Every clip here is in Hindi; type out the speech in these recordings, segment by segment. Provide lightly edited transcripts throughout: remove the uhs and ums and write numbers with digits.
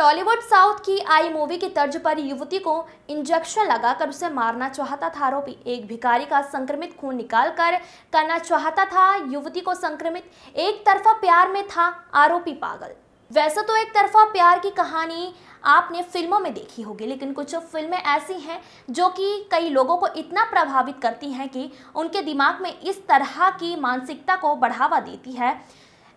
टॉलीवुड साउथ की आई मूवी की तर्ज पर युवती को इंजेक्शन लगाकर उसे मारना चाहता था आरोपी। एक भिखारी का संक्रमित खून निकालकर करना चाहता था युवती को संक्रमित। एक तरफा प्यार में था आरोपी पागल। वैसे तो एक तरफा प्यार की कहानी आपने फिल्मों में देखी होगी, लेकिन कुछ फिल्में ऐसी हैं जो कि कई लोगों को इतना प्रभावित करती हैं कि उनके दिमाग में इस तरह की मानसिकता को बढ़ावा देती है।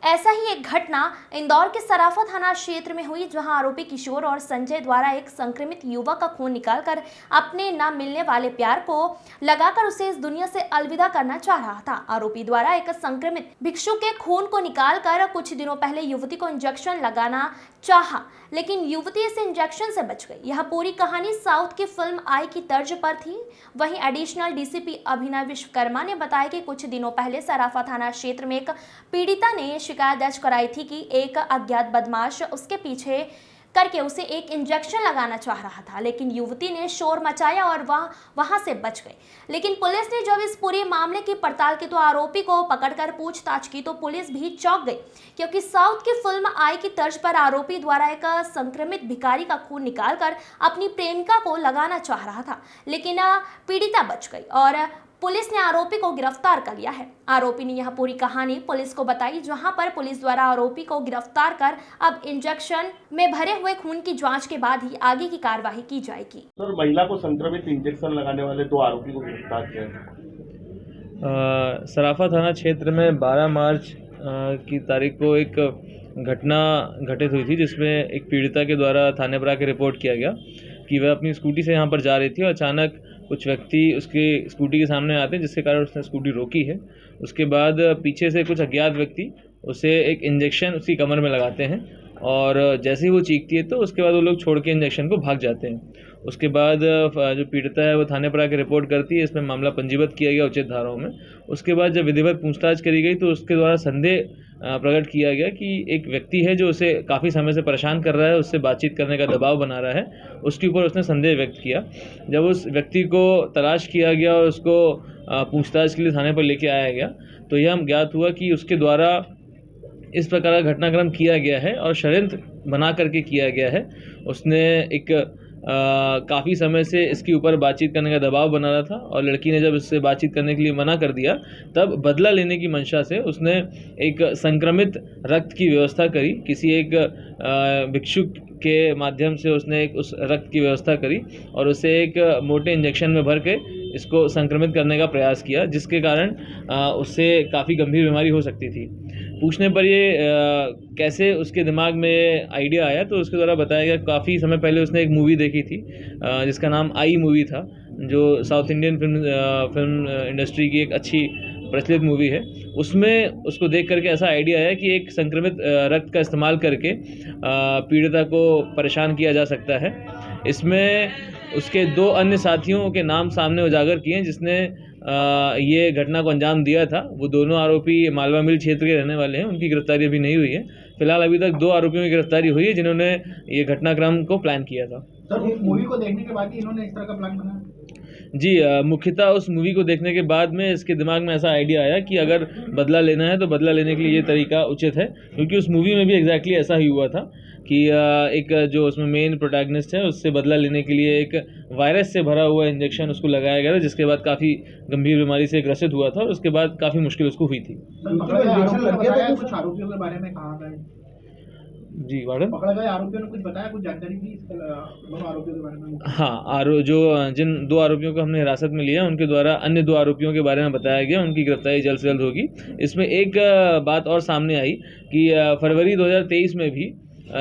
ऐसा ही एक घटना इंदौर के सराफा थाना क्षेत्र में हुई, जहां आरोपी किशोर और संजय द्वारा एक संक्रमित युवक का खून निकालकर अपने न मिलने वाले प्यार को लगाकर उसे इस दुनिया से अलविदा करना चाह रहा था। आरोपी द्वारा एक संक्रमित भिक्षु के खून को निकालकर कुछ दिनों पहले युवती को इंजेक्शन लगाना चाहा, लेकिन युवती इस इंजेक्शन से बच गई। यह पूरी कहानी साउथ की फिल्म आई की तर्ज पर थी। वहीं एडिशनल डीसीपी अभिनव विश्वकर्मा ने बताया कि कुछ दिनों पहले सराफा थाना क्षेत्र में एक पीड़िता ने शिकायत दर्ज कराई थी कि एक अज्ञात बदमाश उसके पीछे करके उसे एक इंजेक्शन लगाना चाह रहा था, लेकिन युवती ने शोर मचाया और वहां से बच गई। लेकिन पुलिस ने जब इस पूरे मामले की पड़ताल की तो आरोपी को पकड़कर पूछताछ की तो पुलिस भी चौंक गई, क्योंकि साउथ की फिल्म आई की तर्ज पर आरोपी द्वारा एक संक्रमित भिखारी का खून निकालकर अपनी प्रेमिका को लगाना चाह रहा था, लेकिन पीड़िता बच गई और पुलिस ने आरोपी को गिरफ्तार कर लिया है। आरोपी ने यह पूरी कहानी पुलिस को बताई, जहां पर पुलिस द्वारा आरोपी को गिरफ्तार कर अब इंजेक्शन में भरे हुए खून की जांच के बाद ही आगे की कार्रवाई की जाएगी। सर, महिला को संक्रमित इंजेक्शन लगाने वाले 2 आरोपी को गिरफ्तार किया है। सराफा थाना क्षेत्र में 12 मार्च की तारीख को एक घटना घटित हुई थी, जिसमें एक पीड़िता के द्वारा थाने पर आकर रिपोर्ट किया गया कि वह अपनी स्कूटी से यहाँ पर जा रही थी और अचानक कुछ व्यक्ति उसके स्कूटी के सामने आते हैं, जिसके कारण उसने स्कूटी रोकी है। उसके बाद पीछे से कुछ अज्ञात व्यक्ति उसे एक इंजेक्शन उसकी कमर में लगाते हैं और जैसे ही वो चीखती है तो उसके बाद वो लोग छोड़ के इंजेक्शन को भाग जाते हैं। उसके बाद जो पीड़िता है वो थाने पर आकर रिपोर्ट करती है। इसमें मामला पंजीबद्ध किया गया उचित धाराओं में। उसके बाद जब विधिवत पूछताछ करी गई तो उसके द्वारा संदेह प्रकट किया गया कि एक व्यक्ति है जो उसे काफ़ी समय से परेशान कर रहा है, उससे बातचीत करने का दबाव बना रहा है। उसके ऊपर उसने संदेह व्यक्त किया। जब उस व्यक्ति को तलाश किया गया और उसको पूछताछ के लिए थाने पर लेके आया गया तो यह हम ज्ञात हुआ कि उसके द्वारा इस प्रकार का घटनाक्रम किया गया है और षड्यंत्र बना करके किया गया है। उसने एक काफ़ी समय से इसके ऊपर बातचीत करने का दबाव बना रहा था और लड़की ने जब इससे बातचीत करने के लिए मना कर दिया तब बदला लेने की मंशा से उसने एक संक्रमित रक्त की व्यवस्था करी। किसी एक भिक्षुक के माध्यम से उसने एक उस रक्त की व्यवस्था करी और उसे एक मोटे इंजेक्शन में भर के इसको संक्रमित करने का प्रयास किया, जिसके कारण उससे काफ़ी गंभीर बीमारी हो सकती थी। पूछने पर ये कैसे उसके दिमाग में आइडिया आया तो उसके द्वारा बताया गया काफ़ी समय पहले उसने एक मूवी देखी थी जिसका नाम आई मूवी था, जो साउथ इंडियन फिल्म इंडस्ट्री की एक अच्छी प्रचलित मूवी है। उसमें उसको देख करके ऐसा आइडिया आया कि एक संक्रमित रक्त का इस्तेमाल करके पीड़िता को परेशान किया जा सकता है। इसमें उसके 2 अन्य साथियों के नाम सामने उजागर किए हैं जिसने ये घटना को अंजाम दिया था। वो दोनों आरोपी मालवा मिल क्षेत्र के रहने वाले हैं। उनकी गिरफ्तारी अभी नहीं हुई है। फिलहाल अभी तक 2 आरोपियों की गिरफ्तारी हुई है जिन्होंने ये घटनाक्रम को प्लान किया था। सर, मूवी को देखने के बाद ही इन्होंने इस तरह का प्लान बनाया? जी, मुख्यतः उस मूवी को देखने के बाद में इसके दिमाग में ऐसा आइडिया आया कि अगर बदला लेना है तो बदला लेने के लिए ये तरीका उचित है, क्योंकि उस मूवी में भी एग्जैक्टली ऐसा ही हुआ था कि एक जो उसमें मेन प्रोटैगनिस्ट है उससे बदला लेने के लिए एक वायरस से भरा हुआ इंजेक्शन उसको लगाया गया था, जिसके बाद काफ़ी गंभीर बीमारी से ग्रसित हुआ था और उसके बाद काफ़ी मुश्किल उसको हुई थी। कुछ आरोपियों के बारे में कहा गया? जी वार्डन, पकड़ा गए आरोपियों ने कुछ बताया, कुछ जानकारी दी दोनों आरोपियों के बारे में? हाँ, जिन 2 आरोपियों को हमने हिरासत में लिया उनके द्वारा अन्य 2 आरोपियों के बारे में बताया गया। उनकी गिरफ्तारी जल्द से जल्द होगी। इसमें एक बात और सामने आई कि फरवरी 2023 में भी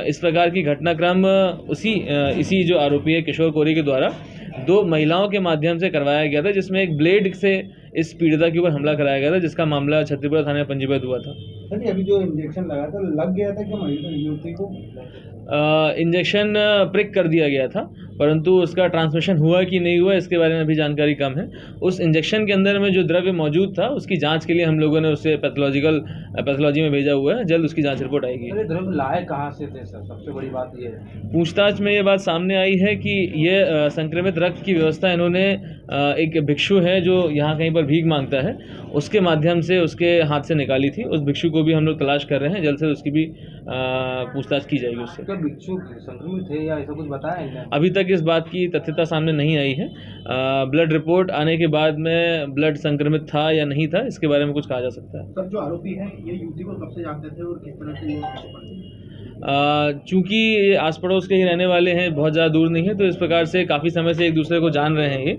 इस प्रकार की घटनाक्रम इसी जो आरोपी है किशोर कोरी के द्वारा 2 महिलाओं के माध्यम से करवाया गया था, जिसमें एक ब्लेड से इस पीड़िता के ऊपर हमला कराया गया था, जिसका मामला छत्तीसपुरा थाने में पंजीबद्ध हुआ था। सर, अभी जो इंजेक्शन लगा था लग गया था कि युवती को? इंजेक्शन प्रिक कर दिया गया था परंतु उसका ट्रांसमिशन हुआ कि नहीं हुआ इसके बारे में अभी जानकारी कम है। उस इंजेक्शन के अंदर में जो द्रव्य मौजूद था उसकी जांच के लिए हम लोगों ने उसे पैथोलॉजी में भेजा हुआ है। जल्द उसकी जांच रिपोर्ट आएगी। अरे द्रव्य लाए कहाँ से थे सर, सबसे बड़ी बात ये है। पूछताछ में ये बात सामने आई है कि ये संक्रमित रक्त की व्यवस्था इन्होंने एक भिक्षु है जो यहाँ कहीं पर भीख मांगता है, उसके माध्यम से उसके हाथ से निकाली थी। उस भिक्षु को भी हम लोग तलाश कर रहे हैं, जल्द से उसकी भी पूछताछ की जाएगी उससे। क्या भिक्षु संक्रमित थे या ऐसा कुछ बताया है? अभी तक इस बात की तथ्यता सामने नहीं आई है। ब्लड रिपोर्ट आने के बाद में ब्लड संक्रमित था या नहीं था इसके बारे में कुछ कहा जा सकता है। सर, जो आरोपी हैं ये युवती को कब से जानते थे और किस तरह से ये पड़े? चूँकि ये आस पड़ोस के ही रहने वाले हैं, बहुत ज़्यादा दूर नहीं है, तो इस प्रकार से काफ़ी समय से एक दूसरे को जान रहे हैं ये।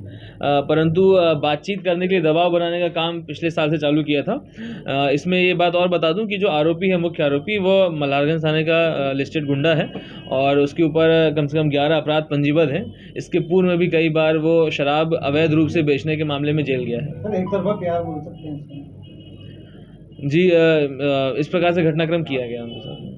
परंतु बातचीत करने के लिए दबाव बनाने का काम पिछले साल से चालू किया था। इसमें ये बात और बता दूं कि जो आरोपी है, मुख्य आरोपी, वो मल्हारगंज थाने का लिस्टेड गुंडा है और उसके ऊपर कम से कम 11 अपराध पंजीबद्ध हैं। इसके पूर्व में भी कई बार वो शराब अवैध रूप से बेचने के मामले में जेल गया है। सर, एक तरफा प्यार बोल सकते हैं जी, इस प्रकार से घटनाक्रम किया गया उनके साथ।